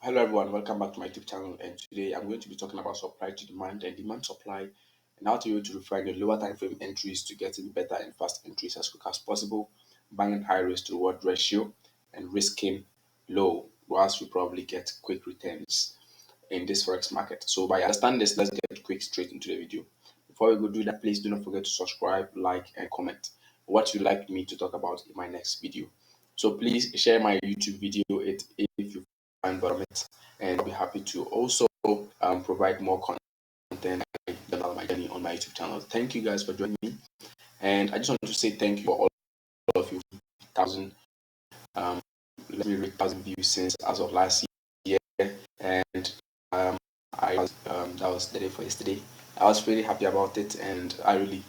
Hello everyone, welcome back to my YouTube channel, and today I'm going to be talking about supply to demand and demand supply and how to be able to refine the lower time frame entries to get in better and fast entries as quick as possible, banging high risk to reward ratio and risking low whilst we probably get quick returns in this forex market. So by understanding this, let's get quick straight into the video. Before we go do that, please do not forget to subscribe, like, and comment what you'd like me to talk about in my next video. So please share my YouTube video if you find value from it, and I'll be happy to also provide more content about my journey on my YouTube channel. Thank you guys for joining me, and I just want to say thank you for all of you. Thousand, um, let me read 1,000 views since as of last year, and I was that was the day for yesterday. I was really happy about it, and I really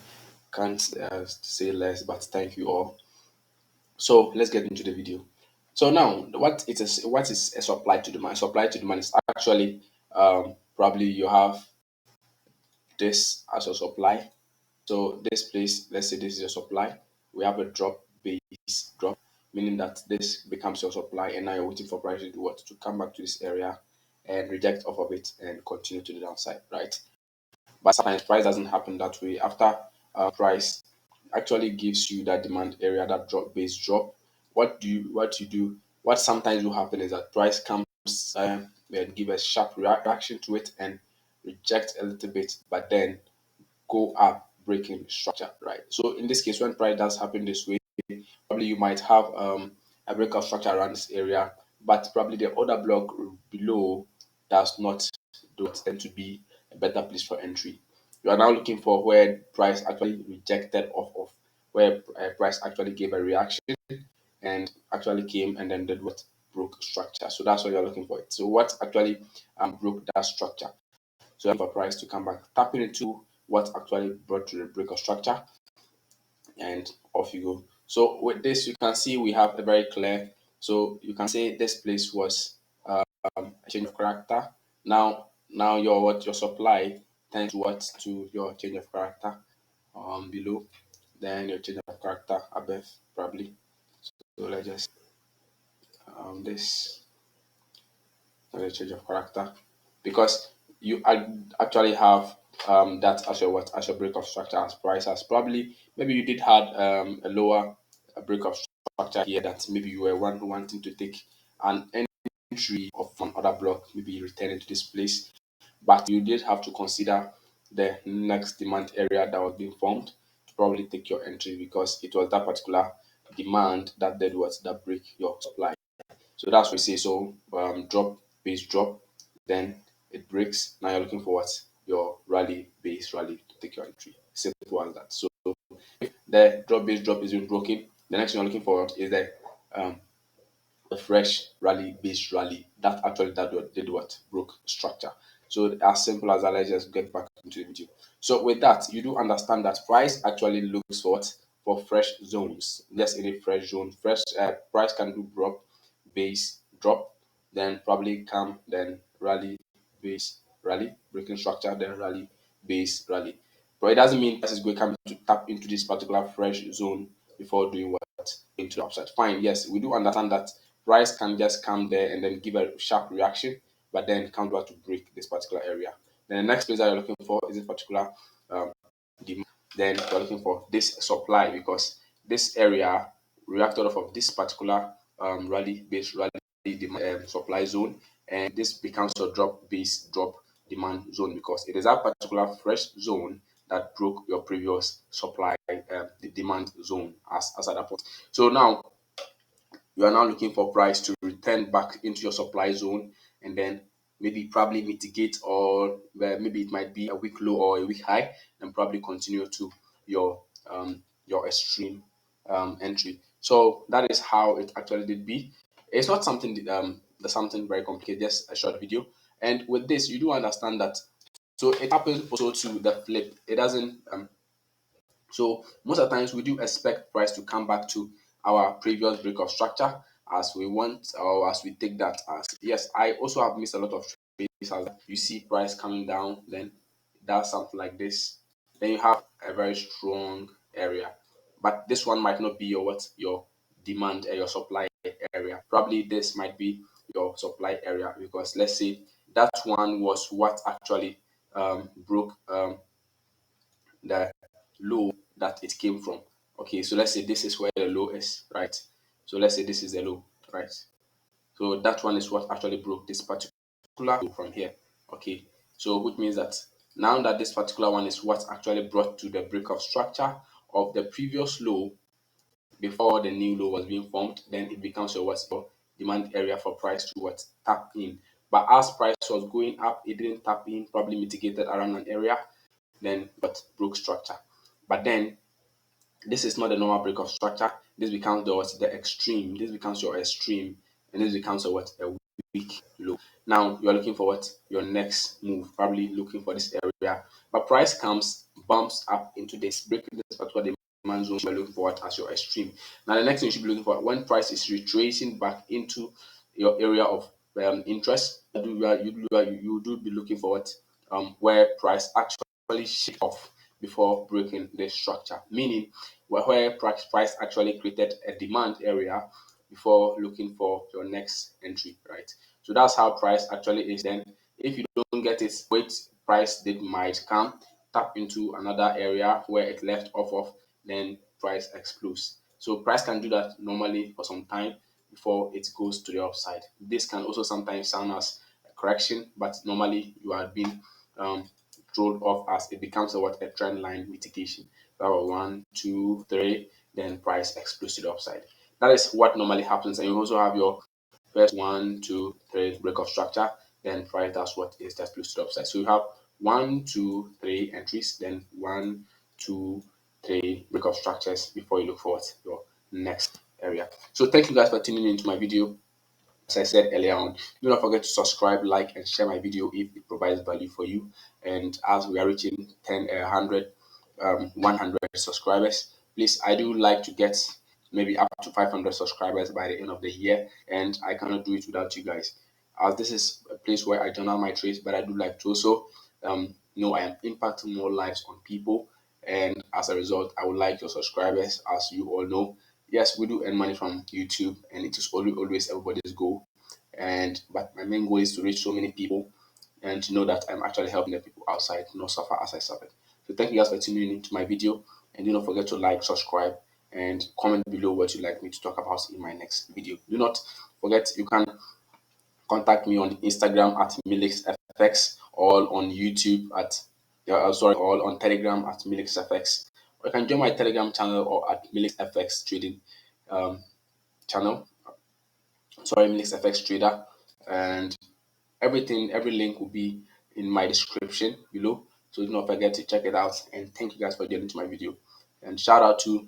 can't say less. But thank you all. So let's get into the video. So now, what is a supply to demand? Supply to demand is actually probably you have this as a supply. So this place, let's say this is your supply. We have a drop base drop, meaning that this becomes your supply, and now you're waiting for price to do what? To come back to this area and reject off of it and continue to the downside, right? But sometimes price doesn't happen that way. After price actually gives you that demand area, that drop base drop, what sometimes will happen is that price comes and give a sharp reaction to it and reject a little bit, but then go up breaking structure, right? So in this case, when price does happen this way, probably you might have a breakout structure around this area, but probably the other block below does not do tend to be a better place for entry. You are now looking for where price actually rejected off of, where price actually gave a reaction and actually came and then did what? Broke structure. So that's what you're looking for. So what actually broke that structure? So for price to come back, tapping into what actually brought to the break of structure, and off you go. So with this, you can see we have a very clear. So you can say this place was a change of character. Now your supply tends to what to your change of character below, then your change of character above probably. So let's just this change of character because you actually have that as your what as your break of structure as price as probably maybe you did had a lower break of structure here that maybe you were wanting to take an entry of another block, maybe returning to this place, but you did have to consider the next demand area that was being formed to probably take your entry because it was that particular demand that did what that break your supply. So that's what we say. So drop base drop, then it breaks. Now you're looking for what? Your rally base rally to take your entry. Simple as that. So the drop base drop is being broken. The next thing you're looking for is um, the fresh rally base rally that actually did what? Broke structure. So as simple as that, let's just get back into the video. So with that, you do understand that price actually looks for what? For fresh zones. Just any fresh zone. Fresh price can do drop, base, drop, then probably come, then rally, base, rally, breaking structure, then rally, base, rally. But it doesn't mean price is going to come to tap into this particular fresh zone before doing what? Into the upside. Fine, yes, we do understand that price can just come there and then give a sharp reaction, but then come back to break this particular area. Then the next place that you're looking for is this particular um, demand. Then you're looking for this supply because this area reacted off of this particular rally base rally demand, supply zone, and this becomes a drop base drop demand zone because it is that particular fresh zone that broke your previous supply the demand zone as at that point. So now you are now looking for price to return back into your supply zone and then maybe probably mitigate or maybe it might be a week low or a week high and probably continue to your extreme entry. So that is how it actually did be. It's not something that's something very complicated, just a short video. And with this, you do understand that. So it happens also to the flip. It doesn't so most of the times we do expect price to come back to our previous break of structure as we want or as we take that as yes. I also have missed a lot of trades as you see price coming down, then does something like this. Then you have a very strong area. But this one might not be your what your demand your supply area. Probably this might be your supply area, because let's say that one was what actually broke the low that it came from. Okay, so let's say this is where the low is, right? So let's say this is the low, right? So that one is what actually broke this particular low from here. Okay, so which means that now that this particular one is what actually brought to the break of structure of the previous low before the new low was being formed, then it becomes your what's your demand area for price to what tap in. But as price was going up, it didn't tap in, probably mitigated around an area, then but broke structure. But then this is not the normal break of structure. This becomes the extreme. This becomes your extreme, and this becomes a weak low. Now you are looking for what your next move, probably looking for this area. But price comes, bumps up into this, breaking this particular demand zone. You're looking for what as your extreme. Now the next thing you should be looking for when price is retracing back into your area of interest. You do be looking for what where price actually shake off before breaking the structure, meaning where price actually created a demand area before looking for your next entry, right? So that's how price actually is. Then, if you don't get it, wait, price did might come, tap into another area where it left off of, then price explodes. So price can do that normally for some time before it goes to the upside. This can also sometimes sound as a correction, but normally you are being um, rolled off as it becomes a trend line mitigation. That was 1, 2, 3, then price explodes to the upside. That is what normally happens. And you also have your first 1, 2, 3 break of structure, then price that's what is that explodes to the upside. So you have 1, 2, 3 entries, then 1, 2, 3 break of structures before you look for your next area. So thank you guys for tuning into my video. As I said earlier on, do not forget to subscribe, like, and share my video if it provides value for you. And as we are reaching 100 subscribers, please, I do like to get maybe up to 500 subscribers by the end of the year, and I cannot do it without you guys. As this is a place where I journal my trades, but I do like to also know I am impacting more lives on people, and as a result, I would like your subscribers. As you all know, yes, we do earn money from YouTube, and it is always everybody's goal. And but my main goal is to reach so many people and to know that I'm actually helping the people outside not suffer as I suffered. So thank you guys for tuning into my video, and do not forget to like, subscribe, and comment below what you'd like me to talk about in my next video. Do not forget you can contact me on Instagram at MilixFX, or on YouTube at or on Telegram at MilixFX. Or you can join my Telegram channel or at MilixFX Trading channel. Sorry, MilixFX Trader, and every link will be in my description below. So do not forget to check it out. And thank you guys for joining to my video. And shout out to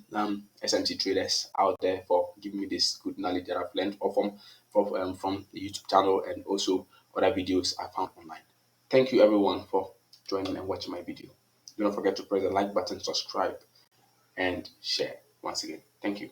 SMC traders out there for giving me this good knowledge that I've learned from the YouTube channel and also other videos I found online. Thank you everyone for joining and watching my video. Do not forget to press the like button, subscribe, and share once again. Thank you.